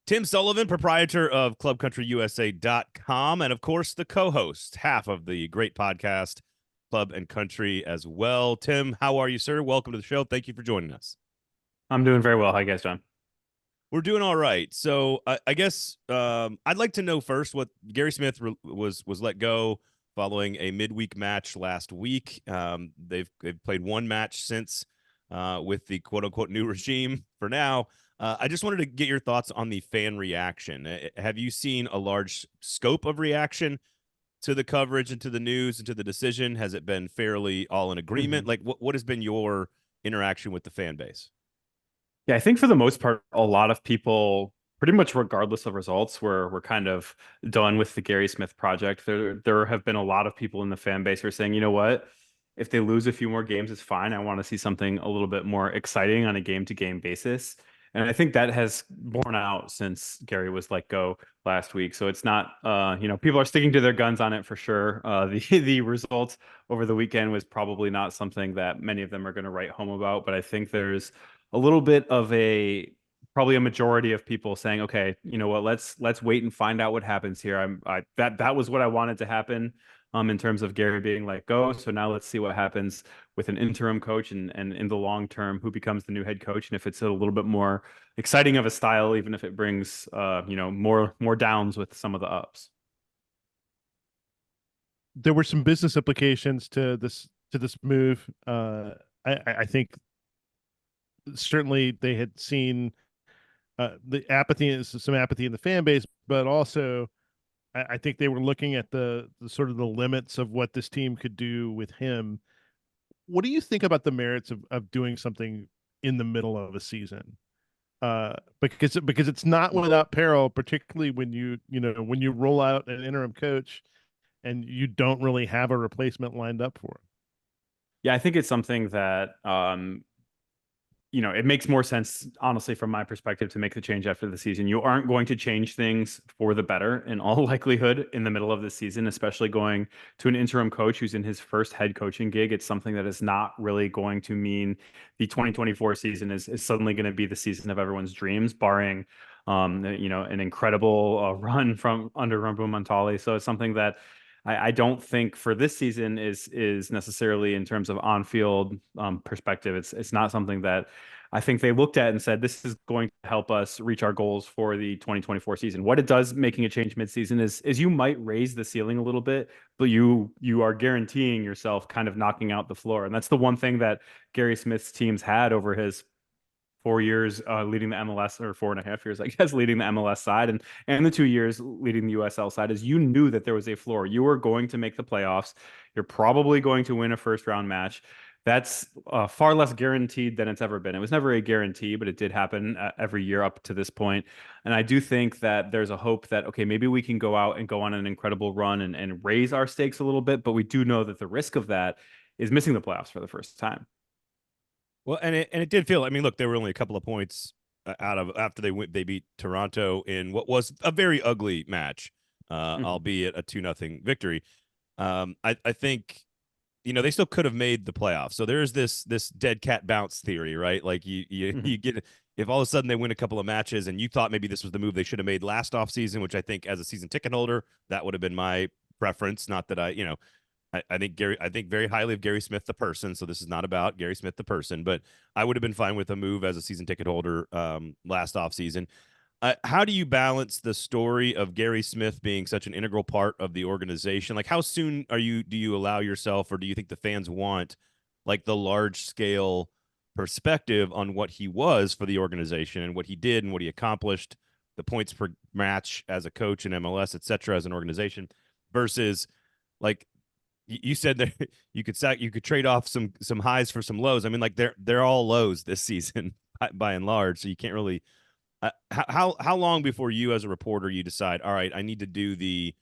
Tim Sullivan, proprietor of ClubCountryUSA.com, and of course, the co-host, half of the great podcast, Club and Country as well. Tim, how are you, sir? Welcome to the show. Thank you for joining us. I'm doing very well. How you guys doing? We're doing all right. So I guess I'd like to know first what Gary Smith was let go following a midweek match last week. They've played one match since with the quote unquote new regime for now. I just wanted to get your thoughts on the fan reaction. Have you seen a large scope of reaction to the coverage and to the news and to the decision? Has it been fairly all in agreement? Like what has been your interaction with the fan base? Yeah, I think for the most part, a lot of people, pretty much regardless of results, we're kind of done with the Gary Smith project. There have been a lot of people in the fan base who are saying, you know what? If they lose a few more games, it's fine. I want to see something a little bit more exciting on a game-to-game basis. And I think that has borne out since Gary was let go last week. So it's not, people are sticking to their guns on it for sure. The results over the weekend was probably not something that many of them are going to write home about. But I think there's a little bit of probably a majority of people saying, okay, you know what, let's wait and find out what happens here. That was what I wanted to happen. In terms of Gary being let go. So now let's see what happens with an interim coach and in the long term, who becomes the new head coach. And if it's a little bit more exciting of a style, even if it brings, more downs with some of the ups. There were some business implications to this move. I think certainly they had seen some apathy in the fan base, but also I think they were looking at the sort of the limits of what this team could do with him. What do you think about the merits of doing something in the middle of a season? Because it's not without peril, particularly when you roll out an interim coach and you don't really have a replacement lined up for him. Yeah, I think it's something that it makes more sense, honestly, from my perspective, to make the change after the season. You aren't going to change things for the better in all likelihood in the middle of the season, especially going to an interim coach who's in his first head coaching gig. It's something that is not really going to mean the 2024 season is suddenly going to be the season of everyone's dreams, barring an incredible run from under Rumbo Montali. So it's something that I don't think for this season is necessarily, in terms of on-field perspective. It's not something that I think they looked at and said, this is going to help us reach our goals for the 2024 season. What it does, making a change midseason, is you might raise the ceiling a little bit, but you are guaranteeing yourself kind of knocking out the floor. And that's the one thing that Gary Smith's teams had over his 4 years leading the MLS, or 4.5 years, I guess, leading the MLS side, and the 2 years leading the USL side, is you knew that there was a floor. You were going to make the playoffs. You're probably going to win a first round match. That's far less guaranteed than it's ever been. It was never a guarantee, but it did happen every year up to this point. And I do think that there's a hope that, okay, maybe we can go out and go on an incredible run and raise our stakes a little bit, but we do know that the risk of that is missing the playoffs for the first time. Well, and it did feel. I mean, look, there were only a couple of points out of after they beat Toronto in what was a very ugly match, albeit a 2-0 victory. I think they still could have made the playoffs. So there's this dead cat bounce theory, right? Like you get, if all of a sudden they win a couple of matches and you thought maybe this was the move they should have made last offseason, which I think as a season ticket holder that would have been my preference. Not that I think very highly of Gary Smith the person, so this is not about Gary Smith the person, but I would have been fine with a move as a season ticket holder last offseason. How do you balance the story of Gary Smith being such an integral part of the organization? Like, how soon do you allow yourself, or do you think the fans want like the large scale perspective on what he was for the organization and what he did and what he accomplished, the points per match as a coach in MLS, et cetera, as an organization, versus like you said that you could trade off some highs for some lows. I mean, like they're all lows this season by and large. So you can't really. How long before you as a reporter you decide, all right, I need to do the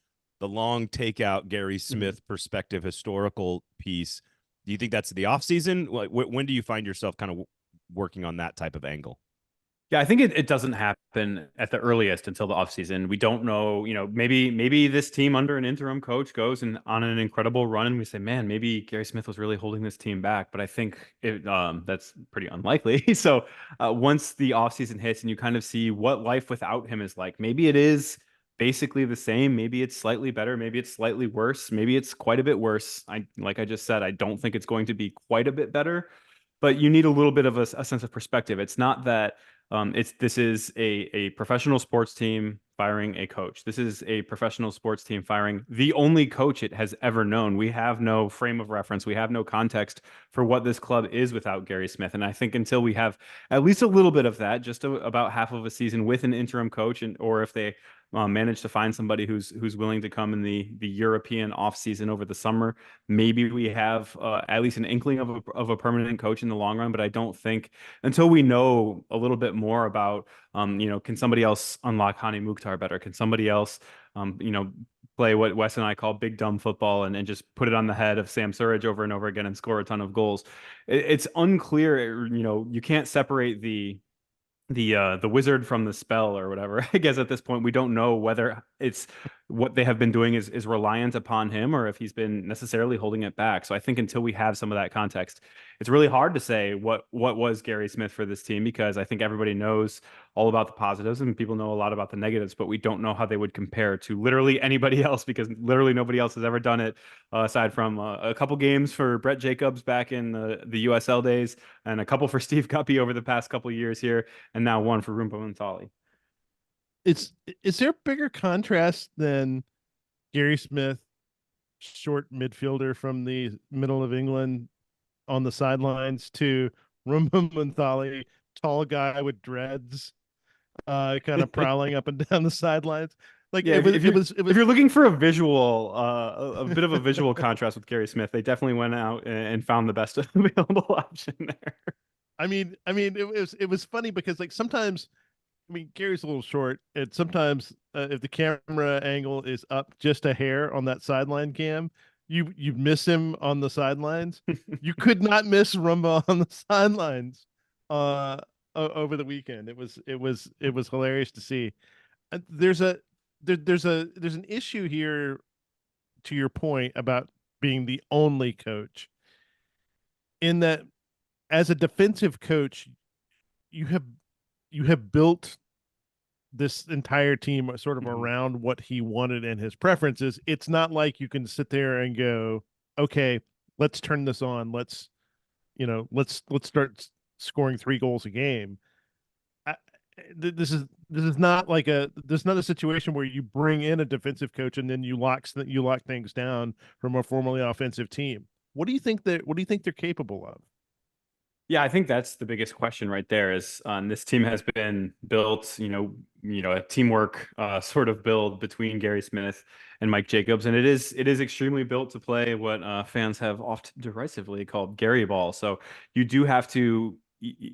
long takeout Gary Smith perspective historical piece? Do you think that's the off season? When do you find yourself kind of working on that type of angle? Yeah, I think it doesn't happen at the earliest until the offseason. We don't know, maybe this team under an interim coach goes and on an incredible run and we say, man, maybe Gary Smith was really holding this team back. But I think that's pretty unlikely. So once the offseason hits and you kind of see what life without him is like, maybe it is basically the same. Maybe it's slightly better. Maybe it's slightly worse. Maybe it's quite a bit worse. Like I just said, I don't think it's going to be quite a bit better, but you need a little bit of a sense of perspective. It's not that this is a professional sports team firing a coach. This is a professional sports team firing the only coach it has ever known. We have no frame of reference. We have no context for what this club is without Gary Smith. And I think until we have at least a little bit of that, about half of a season with an interim coach, or if they manage to find somebody who's willing to come in the European off season over the summer, maybe we have at least an inkling of a permanent coach in the long run. But I don't think until we know a little bit more about, can somebody else unlock Hani Mukhtar better? Can somebody else, play what Wes and I call big dumb football and just put it on the head of Sam Surridge over and over again and score a ton of goals? It's unclear. You can't separate the wizard from the spell or whatever. I guess at this point we don't know whether it's what they have been doing is reliant upon him or if he's been necessarily holding it back. So I think until we have some of that context, it's really hard to say what was Gary Smith for this team, because I think everybody knows all about the positives and people know a lot about the negatives, but we don't know how they would compare to literally anybody else, because literally nobody else has ever done it aside from a couple games for Brett Jacobs back in the USL days and a couple for Steve Guppy over the past couple years here, and now one for Rumba Muntali. Is there a bigger contrast than Gary Smith, short midfielder from the middle of England on the sidelines, to Rumba Muntali, tall guy with dreads, kind of prowling up and down the sidelines? Like, yeah, if you're looking for a visual, a bit of a visual contrast with Gary Smith, they definitely went out and found the best available option there. I mean, it was funny because, like, sometimes, Gary's a little short, and sometimes if the camera angle is up just a hair on that sideline cam, you miss him on the sidelines. You could not miss Rumba on the sidelines over the weekend. It was hilarious to see. There's an issue here, to your point about being the only coach, in that as a defensive coach, you have built this entire team sort of around what he wanted and his preferences. It's not like you can sit there and go, okay, let's turn this on. Let's start scoring 3 goals a game. This is not like there's not a situation where you bring in a defensive coach and then you lock things down from a formerly offensive team. What do you think they're capable of? Yeah, I think that's the biggest question right there. Is this team has been built, a teamwork sort of build between Gary Smith and Mike Jacobs, and it is extremely built to play what fans have often derisively called Gary ball. So you do have to,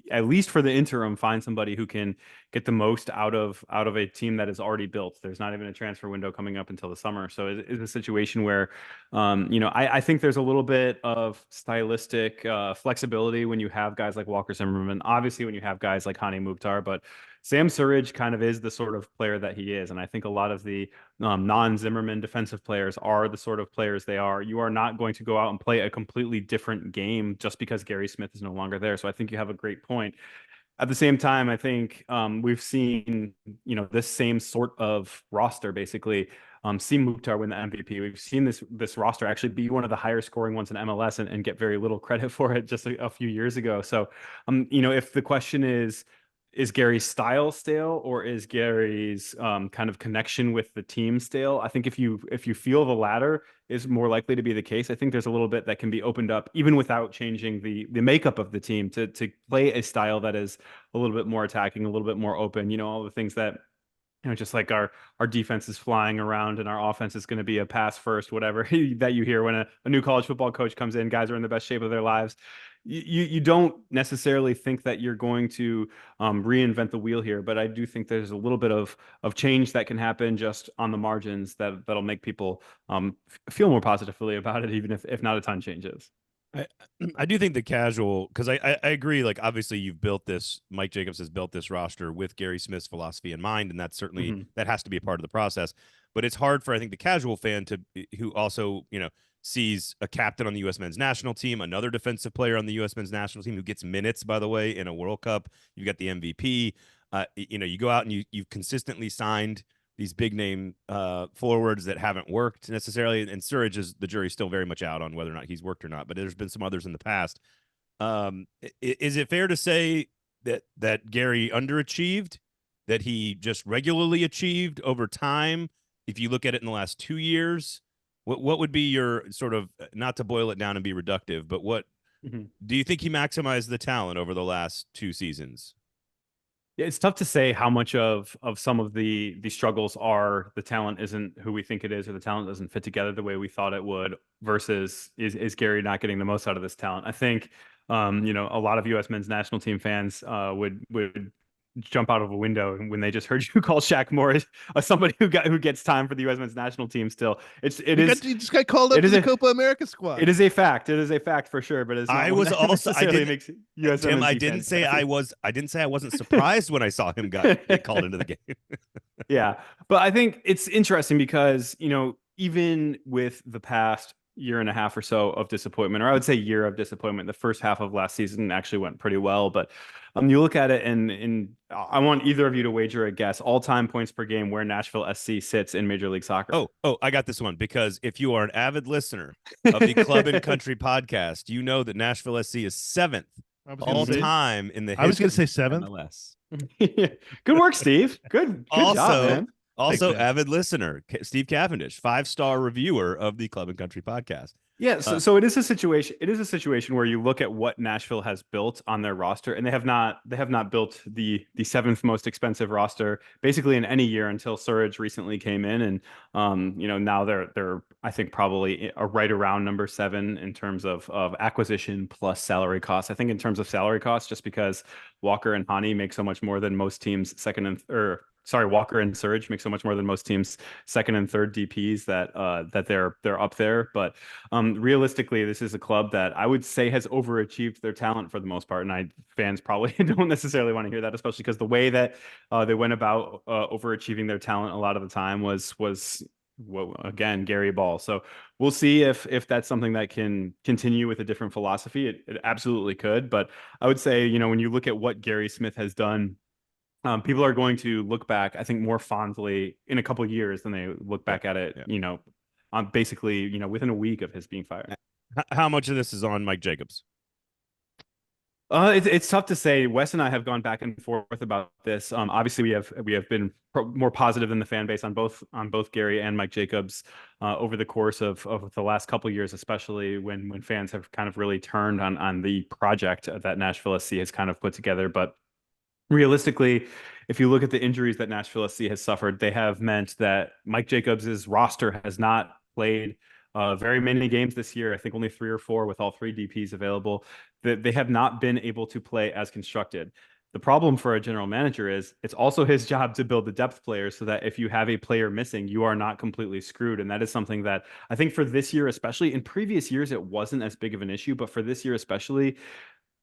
at least for the interim, find somebody who can get the most out of a team that is already built. There's not even a transfer window coming up until the summer. So it's a situation where, I think there's a little bit of stylistic flexibility when you have guys like Walker Zimmerman, obviously when you have guys like Hani Mukhtar, but Sam Surridge kind of is the sort of player that he is. And I think a lot of the non-Zimmerman defensive players are the sort of players they are. You are not going to go out and play a completely different game just because Gary Smith is no longer there. So I think you have a great point. At the same time, I think we've seen, this same sort of roster basically see Mukhtar win the MVP. We've seen this roster actually be one of the higher scoring ones in MLS and get very little credit for it just a few years ago. So, if the question is Gary's style stale or is Gary's kind of connection with the team stale? I think if you feel the latter is more likely to be the case, I think there's a little bit that can be opened up even without changing the makeup of the team to play a style that is a little bit more attacking, a little bit more open, all the things that, just like our defense is flying around and our offense is going to be a pass first, whatever that you hear when a new college football coach comes in, guys are in the best shape of their lives. You don't necessarily think that you're going to reinvent the wheel here, but I do think there's a little bit of change that can happen just on the margins that'll make people feel more positively about it, even if not a ton changes. I I do think the casual, because I agree, like obviously Mike Jacobs has built this roster with Gary Smith's philosophy in mind, and that's certainly Mhm. that has to be a part of the process. But it's hard for I think the casual fan to who also sees a captain on the U.S. men's national team, another defensive player on the U.S. men's national team who gets minutes, by the way, in a World Cup. You've got the MVP. You go out and you've consistently signed these big name forwards that haven't worked necessarily. And Sturridge is the jury's still very much out on whether or not he's worked or not. But there's been some others in the past. Is it fair to say that Gary underachieved, that he just regularly achieved over time? If you look at it in the last 2 years, what would be your sort of, not to boil it down and be reductive, but what Mhm. do you think he maximized the talent over the last 2 seasons? Yeah, it's tough to say how much of some of the struggles are the talent isn't who we think it is, or the talent doesn't fit together the way we thought it would, versus is Gary not getting the most out of this talent. I think a lot of U.S. men's national team fans would jump out of a window when they just heard you call Shaq Morris somebody who gets time for the U.S. men's national team. Still, You just got called up it to is the a Copa America squad. it is a fact. It is a fact for sure, but it's not I one was that also I necessarily did makes U.S. Tim, I MNC didn't fans say happy. I didn't say I wasn't surprised when I saw him get called into the game. Yeah. But I think it's interesting because, even with the past year and a half or so of disappointment, or I would say year of disappointment, the first half of last season actually went pretty well. But you look at it, and I want either of you to wager a guess all-time points per game where Nashville SC sits in Major League Soccer. Oh, I got this one, because if you are an avid listener of the Club and Country podcast, you know that Nashville SC is seventh I was all gonna say time in the I was gonna history say seventh. of MLS. Good work, Steve. Good job, Also, man. Thanks, man. avid listener, Steve Cavendish, 5-star reviewer of the Club and Country podcast. Yeah, so it is a situation. It is a situation where you look at what Nashville has built on their roster, and they have not built the seventh most expensive roster basically in any year until Sturridge recently came in, and now they're I think probably right around number 7 in terms of acquisition plus salary costs. I think in terms of salary costs, just because Walker and Hani make so much more than most teams Walker and Sturridge make so much more than most teams second and third DPs that they're up there, but. Realistically, this is a club that I would say has overachieved their talent for the most part, and fans probably don't necessarily want to hear that, especially because the way that they went about overachieving their talent a lot of the time was again Gary Ball. So we'll see if that's something that can continue with a different philosophy. It absolutely could, but I would say when you look at what Gary Smith has done. People are going to look back, I think, more fondly in a couple of years than they look back at it, basically, within a week of his being fired. How much of this is on Mike Jacobs? It's tough to say. Wes and I have gone back and forth about this. Obviously, we have been more positive than the fan base on both Gary and Mike Jacobs over the course of the last couple of years, especially when fans have kind of really turned on the project that Nashville SC has kind of put together. But realistically, if you look at the injuries that Nashville SC has suffered, they have meant that Mike Jacobs's roster has not played very many games this year. I think only 3 or 4 with all 3 DPs available. That they have not been able to play as constructed. The problem for a general manager is it's also his job to build the depth players so that if you have a player missing, you are not completely screwed. And that is something that I think for this year, especially in previous years, it wasn't as big of an issue, but for this year, especially,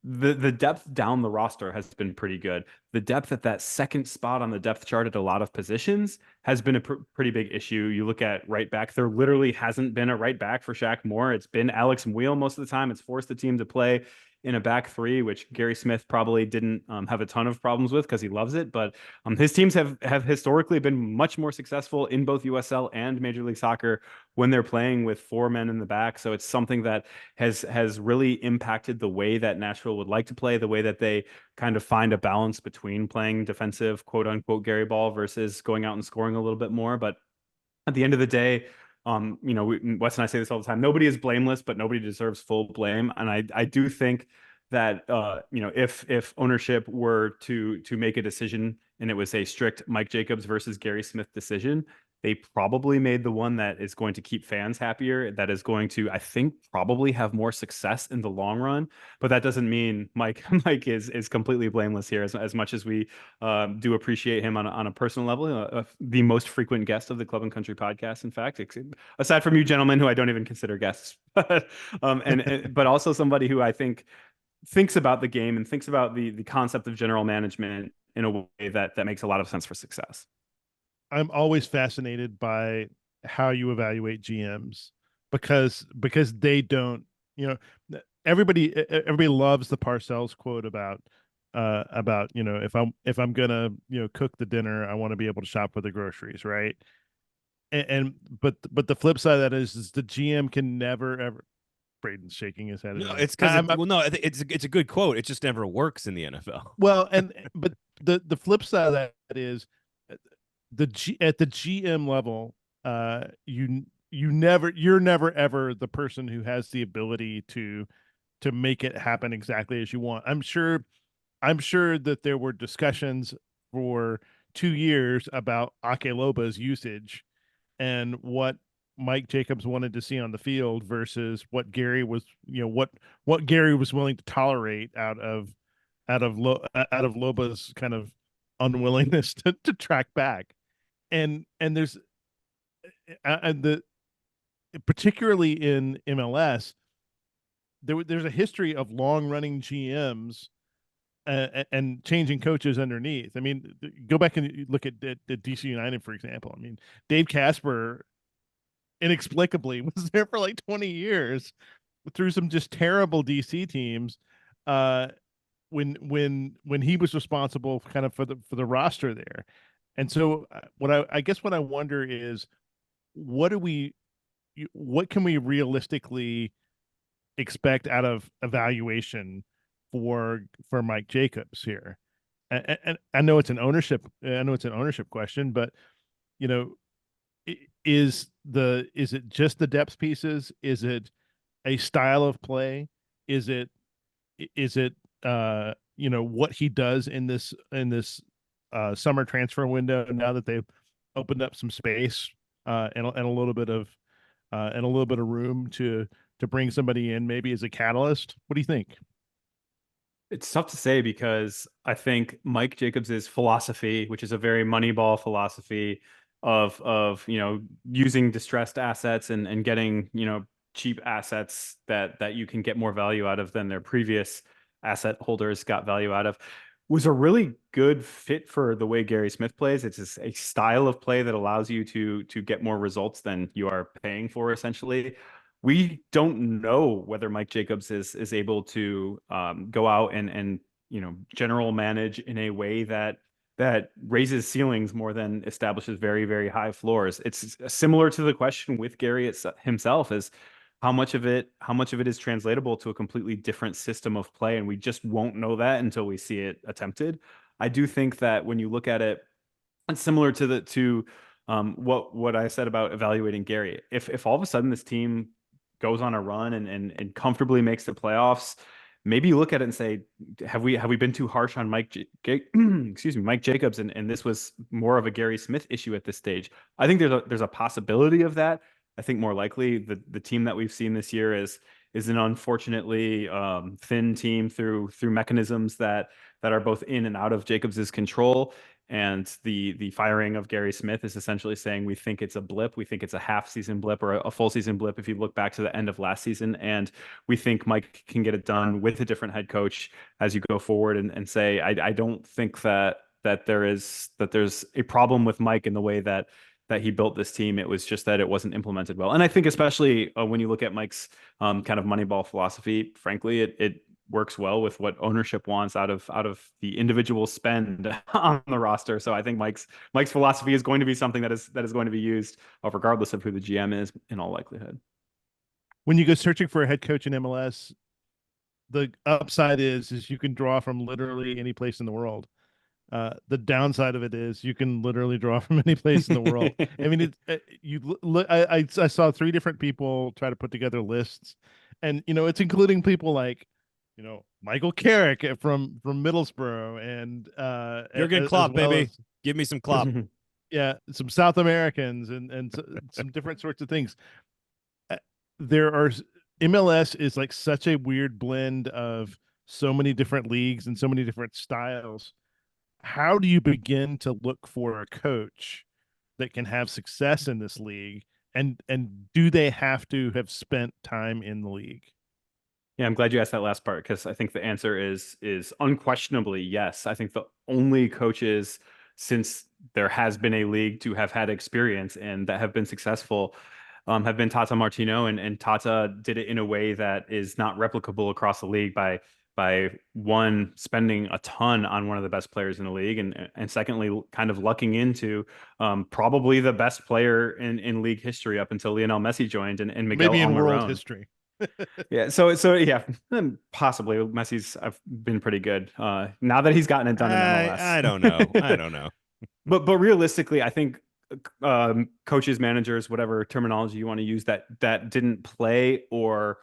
the depth down the roster has been pretty good. The depth at that second spot on the depth chart at a lot of positions has been a pretty big issue. You look at right back, there literally hasn't been a right back for Shaq Moore. It's been Alex Muyl most of the time. It's forced the team to play in a back 3, which Gary Smith probably didn't have a ton of problems with because he loves it. But his teams have historically been much more successful in both USL and Major League Soccer when they're playing with 4 men in the back. So it's something that has really impacted the way that Nashville would like to play, the way that they kind of find a balance between playing defensive, quote unquote, Gary ball versus going out and scoring a little bit more. But at the end of the day, Wes and I say this all the time, nobody is blameless, but nobody deserves full blame. And I do think that, if ownership were to make a decision and it was a strict Mike Jacobs versus Gary Smith decision, They probably made the one that is going to keep fans happier, that is going to, I think, probably have more success in the long run. But that doesn't mean Mike Mike is completely blameless here. As much as we do appreciate him on a personal level, the most frequent guest of the Club and Country podcast, in fact, aside from you gentlemen, who I don't even consider guests, but also somebody who I think thinks about the game and thinks about the concept of general management in a way that makes a lot of sense for success. I'm always fascinated by how you evaluate GMs because they don't, everybody loves the Parcells quote about if I'm gonna cook the dinner, I want to be able to shop for the groceries, right? But the flip side of that is the GM can never ever. Braden's shaking his head. No, it's because no, I think it's a good quote. It just never works in the NFL. Well, but the flip side of that is at the GM level, you're never ever the person who has the ability to make it happen exactly as you want. I'm sure that there were discussions for 2 years about Akeloba's usage and what Mike Jacobs wanted to see on the field versus what Gary was, what Gary was willing to tolerate out of Loba's kind of unwillingness to track back. And there's the particularly in MLS, there's a history of long running GMs and changing coaches underneath. I mean, go back and look at DC United, for example. I mean, Dave Casper inexplicably was there for like 20 years through some just terrible DC teams. When he was responsible kind of for the roster there. And so I guess what I wonder is what can we realistically expect out of evaluation for Mike Jacobs here? And I know it's an ownership question, but is it just the depth pieces? Is it a style of play? Is it what he does in this summer transfer window now that they've opened up some space and a little bit of room to bring somebody in maybe as a catalyst? What do you think? It's tough to say because I think Mike Jacobs's philosophy, which is a very Moneyball philosophy of using distressed assets and getting cheap assets that you can get more value out of than their previous asset holders got value out of, was a really good fit for the way Gary Smith plays. It's a style of play that allows you to get more results than you are paying for, essentially. We don't know whether Mike Jacobs is able to go out and general manage in a way that raises ceilings more than establishes very, very high floors. It's similar to the question with Gary himself, is how much of it is translatable to a completely different system of play, and we just won't know that until we see it attempted. I do think that when you look at it, it's similar to what I said about evaluating Gary. If all of a sudden this team goes on a run and comfortably makes the playoffs, maybe you look at it and say, have we been too harsh on Mike Jacobs, and this was more of a Gary Smith issue at this stage? I think there's a possibility of that. I think more likely the team that we've seen this year is an unfortunately thin team through mechanisms that are both in and out of Jacobs's control. And the firing of Gary Smith is essentially saying we think it's a blip. We think it's a half season blip or a full season blip if you look back to the end of last season. And we think Mike can get it done with a different head coach as you go forward, and say, I don't think that there's a problem with Mike in the way that he built this team. It was just that it wasn't implemented well. And I think especially when you look at Mike's kind of Moneyball philosophy, frankly, it works well with what ownership wants out of the individual spend on the roster. So I think Mike's philosophy is going to be something that is going to be used regardless of who the GM is, in all likelihood. When you go searching for a head coach in MLS, the upside is you can draw from literally any place in the world. The downside of it is you can literally draw from any place in the world. I mean, I saw 3 different people try to put together lists, and it's including people like Michael Carrick from Middlesbrough and Jurgen Klopp, baby. Give me some Klopp. Yeah, some South Americans and some different sorts of things. Uh, There are MLS is like such a weird blend of so many different leagues and so many different styles. How do you begin to look for a coach that can have success in this league? And do they have to have spent time in the league? Yeah, I'm glad you asked that last part because I think the answer is unquestionably yes. I think the only coaches since there has been a league to have had experience and that have been successful have been Tata Martino, and Tata did it in a way that is not replicable across the league by one spending a ton on one of the best players in the league, and secondly kind of lucking into probably the best player in league history up until Lionel Messi joined, and Miguel Maybe in world Almiron. history. Yeah, so yeah, possibly Messi's I've been pretty good. Now that he's gotten it done in MLS. I don't know. I don't know. But realistically, I think coaches, managers, whatever terminology you want to use, that didn't play or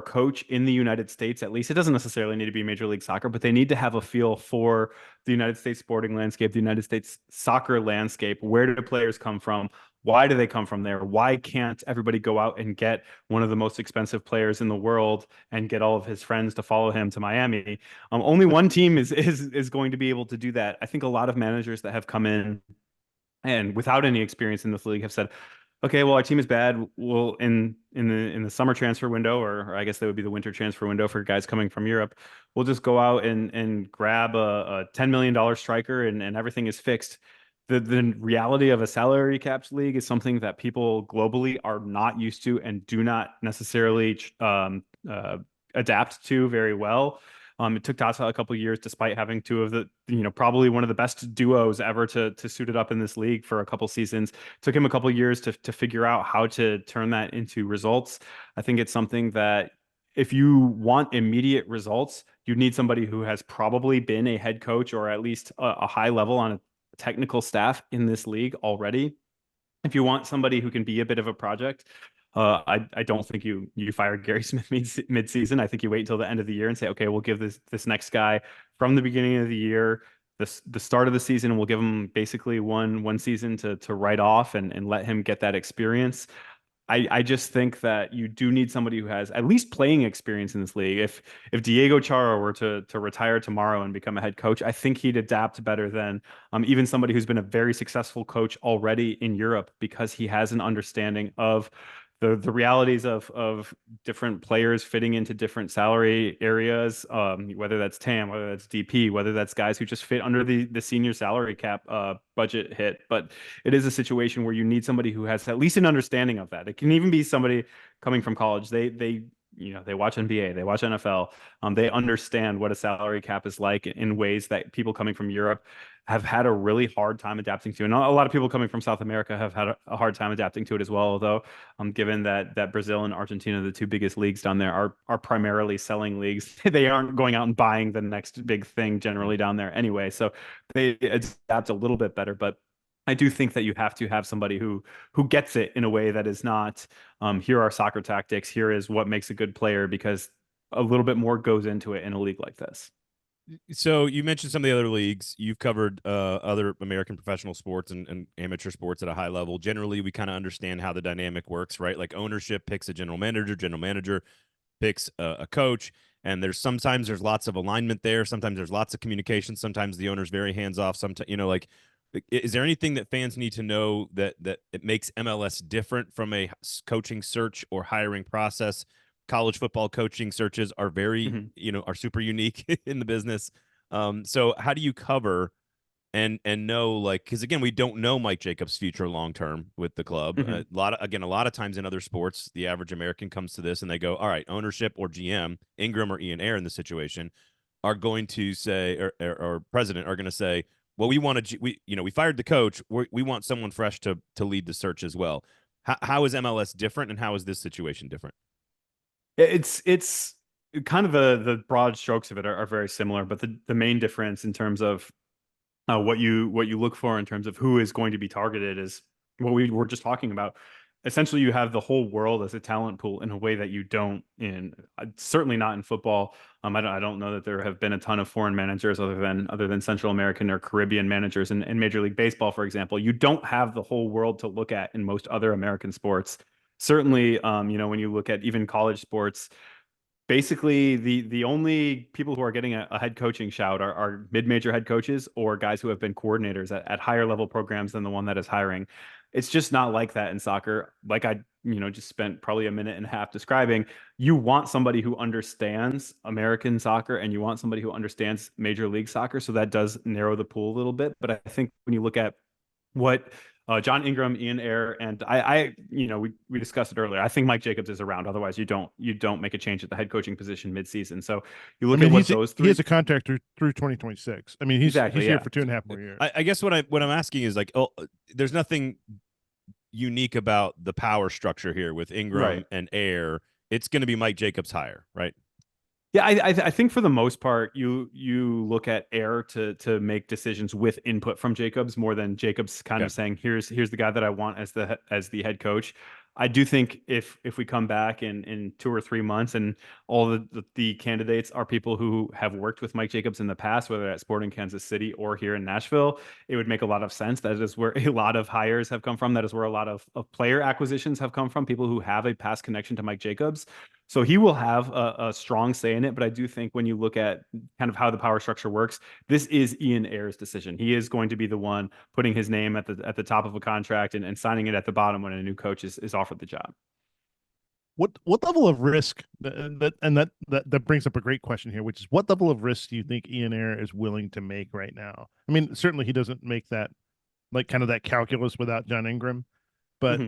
coach in the United States, at least it doesn't necessarily need to be Major League Soccer, but they need to have a feel for the United States sporting landscape, the United States soccer landscape. Where do players come from? Why do they come from there? Why can't everybody go out and get one of the most expensive players in the world and get all of his friends to follow him to Miami? Only one team is going to be able to do that. I think a lot of managers that have come in and without any experience in this league have said, okay, well, our team is bad. We'll in the summer transfer window, or I guess that would be the winter transfer window for guys coming from Europe. We'll just go out and grab a $10 million striker, and everything is fixed. The reality of a salary caps league is something that people globally are not used to and do not necessarily adapt to very well. It took Tata a couple of years, despite having two of the, probably one of the best duos ever to suit it up in this league for a couple seasons. It took him a couple of years to figure out how to turn that into results. I think it's something that if you want immediate results, you need somebody who has probably been a head coach or at least a high level on a technical staff in this league already. If you want somebody who can be a bit of a project, I don't think you fire Gary Smith mid-season. I think you wait until the end of the year and say, okay, we'll give this next guy from the beginning of the year, the start of the season, and we'll give him basically one season to write off and let him get that experience. I just think that you do need somebody who has at least playing experience in this league. If Diego Chara were to retire tomorrow and become a head coach, I think he'd adapt better than even somebody who's been a very successful coach already in Europe, because he has an understanding of the realities of different players fitting into different salary areas, whether that's TAM, whether that's DP, whether that's guys who just fit under the senior salary cap budget hit. But it is a situation where you need somebody who has at least an understanding of that. It can even be somebody coming from college. They watch NBA, they watch NFL. They understand what a salary cap is like in ways that people coming from Europe have had a really hard time adapting to. And a lot of people coming from South America have had a hard time adapting to it as well. Although, given that Brazil and Argentina, the two biggest leagues down there, are primarily selling leagues, they aren't going out and buying the next big thing generally down there anyway. So they adapt a little bit better. But I do think that you have to have somebody who gets it in a way that is not, here are soccer tactics, here is what makes a good player, because a little bit more goes into it in a league like this. So you mentioned some of the other leagues. You've covered other American professional sports and amateur sports at a high level. Generally, we kind of understand how the dynamic works, right? Like ownership picks a general manager picks a coach, and sometimes there's lots of alignment there. Sometimes there's lots of communication. Sometimes the owner's very hands off. Sometimes, like, is there anything that fans need to know that it makes MLS different from a coaching search or hiring process? College football coaching searches are very, are super unique in the business. So how do you cover and know, like, because again, we don't know Mike Jacobs' future long term with the club. A lot of times in other sports, the average American comes to this and they go, all right, ownership or GM, Ingram or Ian Ayre in the situation, are going to say, or president are going to say, well, we fired the coach. We want someone fresh to lead the search as well. How is MLS different, and how is this situation different? It's kind of the broad strokes of it are very similar, but the main difference in terms of what you look for in terms of who is going to be targeted is what we were just talking about. essentially you have the whole world as a talent pool in a way that you don't certainly not in football. I don't know that there have been a ton of foreign managers other than Central American or Caribbean managers in Major League Baseball, for example. You don't have the whole world to look at in most other American sports. Certainly, when you look at even college sports, basically the only people who are getting a head coaching shout are mid-major head coaches or guys who have been coordinators at higher level programs than the one that is hiring. It's just not like that in soccer. Like I just spent probably a minute and a half describing, you want somebody who understands American soccer and you want somebody who understands Major League Soccer, so that does narrow the pool a little bit. But I think when you look at what John Ingram, Ian Ayre, and we discussed it earlier. I think Mike Jacobs is around. Otherwise, you don't make a change at the head coaching position midseason. So you look at what those three. He has a contract through 2026. I mean, he's here for 2.5 more years. I guess what I'm asking is like, there's nothing unique about the power structure here with Ingram and Ayre. It's going to be Mike Jacobs hire, right? Yeah, I think for the most part, you look at Ayre to make decisions with input from Jacobs more than Jacobs kind of saying, here's the guy that I want as the head coach. I do think if we come back in 2 or 3 months and all the candidates are people who have worked with Mike Jacobs in the past, whether at Sporting Kansas City or here in Nashville, it would make a lot of sense. That is where a lot of hires have come from. That is where a lot of player acquisitions have come from, people who have a past connection to Mike Jacobs. So he will have a strong say in it. But I do think when you look at kind of how the power structure works, this is Ian Ayre's decision. He is going to be the one putting his name at the top of a contract and signing it at the bottom when a new coach is offered the job. What level of risk that brings up a great question here, which is what level of risk do you think Ian Ayre is willing to make right now? I mean, certainly he doesn't make that like kind of that calculus without John Ingram, but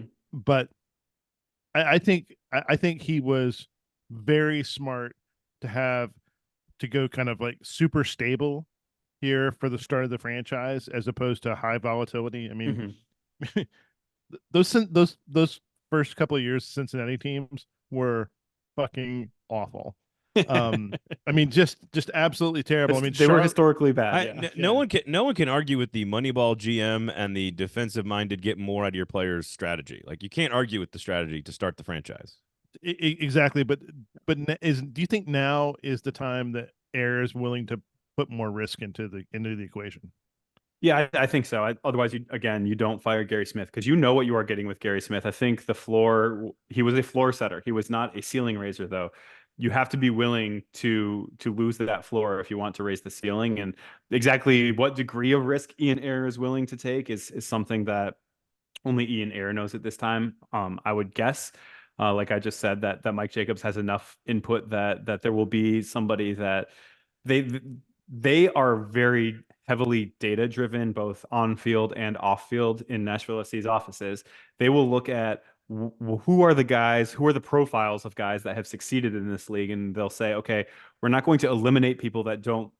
I think he was very smart to go kind of like super stable here for the start of the franchise as opposed to high volatility. I mean, those first couple of years Cincinnati teams were fucking awful. I mean, just absolutely terrible. I mean, they were historically bad. No one can argue with the Moneyball GM and the defensive minded get more out of your players strategy. Like you can't argue with the strategy to start the franchise. Exactly, but do you think now is the time that Ayre is willing to put more risk into the equation? Yeah, I think so. Otherwise, you don't fire Gary Smith because you know what you are getting with Gary Smith. I think he was a floor setter. He was not a ceiling raiser, though. You have to be willing to lose that floor if you want to raise the ceiling. And exactly what degree of risk Ian Ayre is willing to take is something that only Ian Ayre knows at this time. I would guess, like I just said, that Mike Jacobs has enough input that there will be somebody that they are very heavily data driven, both on field and off field in Nashville SC's offices. They will look at who are the profiles of guys that have succeeded in this league, and they'll say, okay, we're not going to eliminate people that don't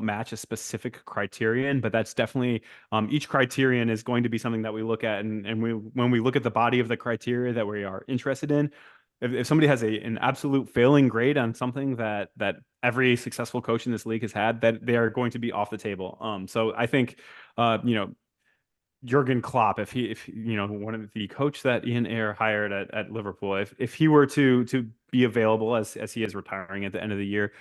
match a specific criterion, but that's definitely each criterion is going to be something that we look at, and when we look at the body of the criteria that we are interested in, if somebody has an absolute failing grade on something that every successful coach in this league has had, that they are going to be off the table. So I think Jurgen Klopp, if one of the coach that Ian Ayre hired at Liverpool, if he were to be available as he is retiring at the end of the year,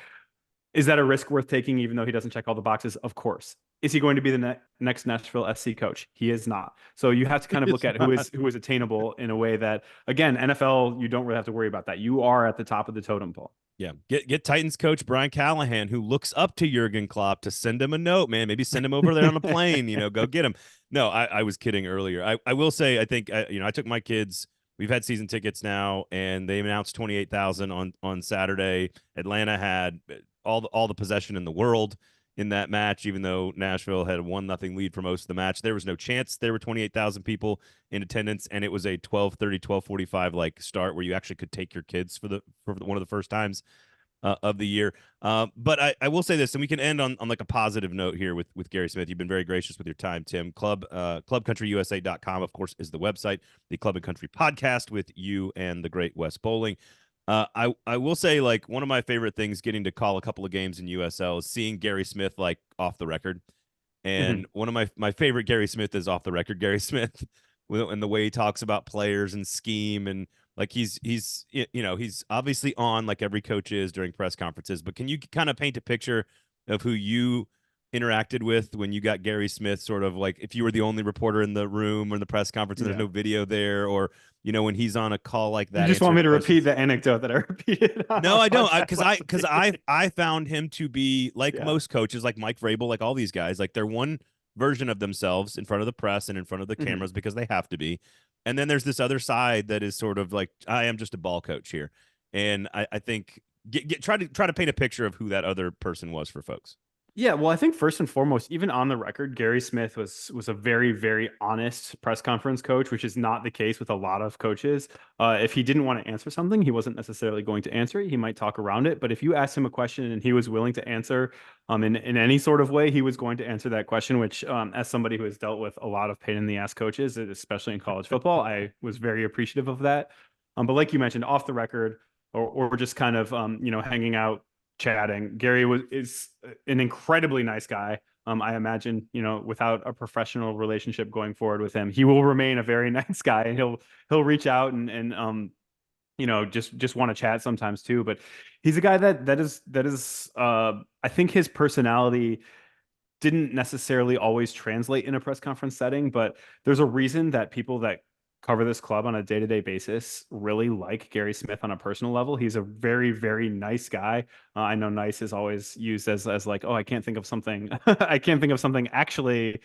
is that a risk worth taking, even though he doesn't check all the boxes? Of course. Is he going to be the next Nashville SC coach? He is not. So you have to kind of look at who is attainable in a way that, again, NFL, you don't really have to worry about that. You are at the top of the totem pole. Yeah. Get Titans coach Brian Callahan, who looks up to Jurgen Klopp, to send him a note, man. Maybe send him over there on a plane, go get him. No, I was kidding earlier. I will say, I think, I took my kids. We've had season tickets now, and they announced 28,000 on Saturday. Atlanta had all the possession in the world in that match, even though Nashville had a 1-0 lead for most of the match. There was no chance there were 28,000 people in attendance, and it was a 12:30, 12:45 like start where you actually could take your kids for one of the first times of the year. But I will say this, and we can end on like a positive note here with Gary Smith. You've been very gracious with your time, Tim. ClubCountryUSA.com, of course, is the website. The Club and Country podcast with you and the great Wes Bowling. I will say, like, one of my favorite things getting to call a couple of games in USL is seeing Gary Smith like off the record. And one of my favorite Gary Smith is off the record Gary Smith. and the way he talks about players and scheme, and like he's he's obviously on like every coach is during press conferences. But can you kind of paint a picture of who you interacted with when you got Gary Smith, sort of like if you were the only reporter in the room or in the press conference and there's no video there, or when he's on a call like that? You just want me to repeat questions. the anecdote that I repeated? No, I don't. I found him to be like most coaches, like Mike Vrabel, like all these guys, like they're one version of themselves in front of the press and in front of the cameras because they have to be. And then there's this other side that is sort of like, I am just a ball coach here. And I think try to paint a picture of who that other person was for folks. Yeah, well, I think first and foremost, even on the record, Gary Smith was a very, very honest press conference coach, which is not the case with a lot of coaches. If he didn't want to answer something, he wasn't necessarily going to answer it. He might talk around it, but if you asked him a question and he was willing to answer in any sort of way, he was going to answer that question, which as somebody who has dealt with a lot of pain in the ass coaches, especially in college football, I was very appreciative of that. But like you mentioned, off the record or just kind of, hanging out, chatting. Gary is an incredibly nice guy. I imagine, without a professional relationship going forward with him, he will remain a very nice guy, and he'll reach out and just want to chat sometimes too. But he's a guy that is I think his personality didn't necessarily always translate in a press conference setting, but there's a reason that people that cover this club on a day-to-day basis really like Gary Smith on a personal level. He's a very, very nice guy. I know nice is always used as like, oh, I can't think of something. I can't think of something actually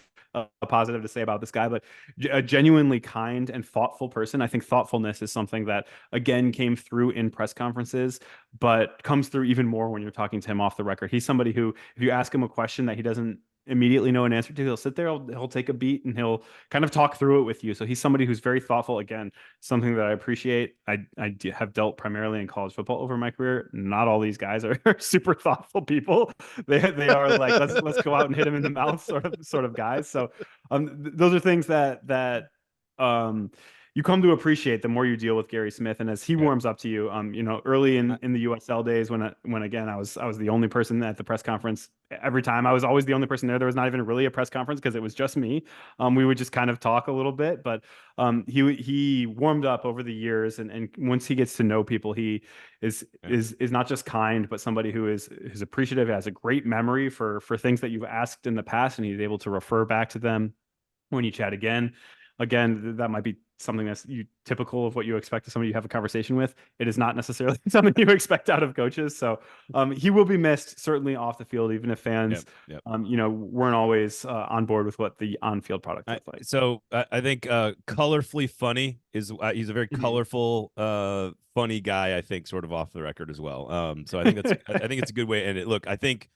positive to say about this guy, but a genuinely kind and thoughtful person. I think thoughtfulness is something that, again, came through in press conferences, but comes through even more when you're talking to him off the record. He's somebody who, if you ask him a question that he doesn't immediately know an answer to, he'll sit there, he'll take a beat, and he'll kind of talk through it with you. So he's somebody who's very thoughtful. Again, something that I appreciate. I have dealt primarily in college football over my career. Not all these guys are super thoughtful people. They are like, let's go out and hit him in the mouth sort of guys. So those are things that you come to appreciate the more you deal with Gary Smith. And as he warms up to you, early in the USL days, when again, I was the only person at the press conference every time. I was always the only person there. There was not even really a press conference because it was just me. We would just kind of talk a little bit, but he warmed up over the years. And once he gets to know people, he is not just kind, but somebody who is appreciative, has a great memory for things that you've asked in the past, and he's able to refer back to them when you chat again. That might be something that's typical of what you expect of somebody you have a conversation with. It is not necessarily something you expect out of coaches. So he will be missed, certainly off the field, even if fans, weren't always on board with what the on-field product looks like. So I think colorfully funny is he's a very colorful, funny guy. I think sort of off the record as well. So I think it's a good way. And look, I think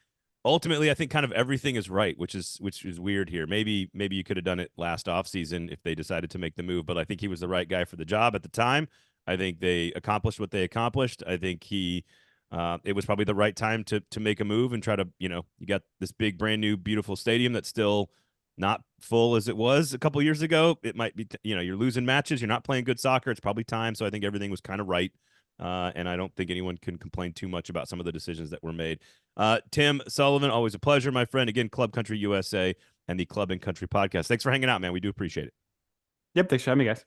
ultimately, I think kind of everything is right, which is weird here. Maybe you could have done it last offseason if they decided to make the move, but I think he was the right guy for the job at the time. I think they accomplished what they accomplished. I think it was probably the right time to make a move and try to, you got this big, brand new, beautiful stadium that's still not full as it was a couple of years ago. It might be, you're losing matches. You're not playing good soccer. It's probably time. So I think everything was kind of right. And I don't think anyone can complain too much about some of the decisions that were made. Tim Sullivan, always a pleasure, my friend. Again, Club Country USA and the Club and Country podcast. Thanks for hanging out, man. We do appreciate it. Yep. Thanks for having me, guys.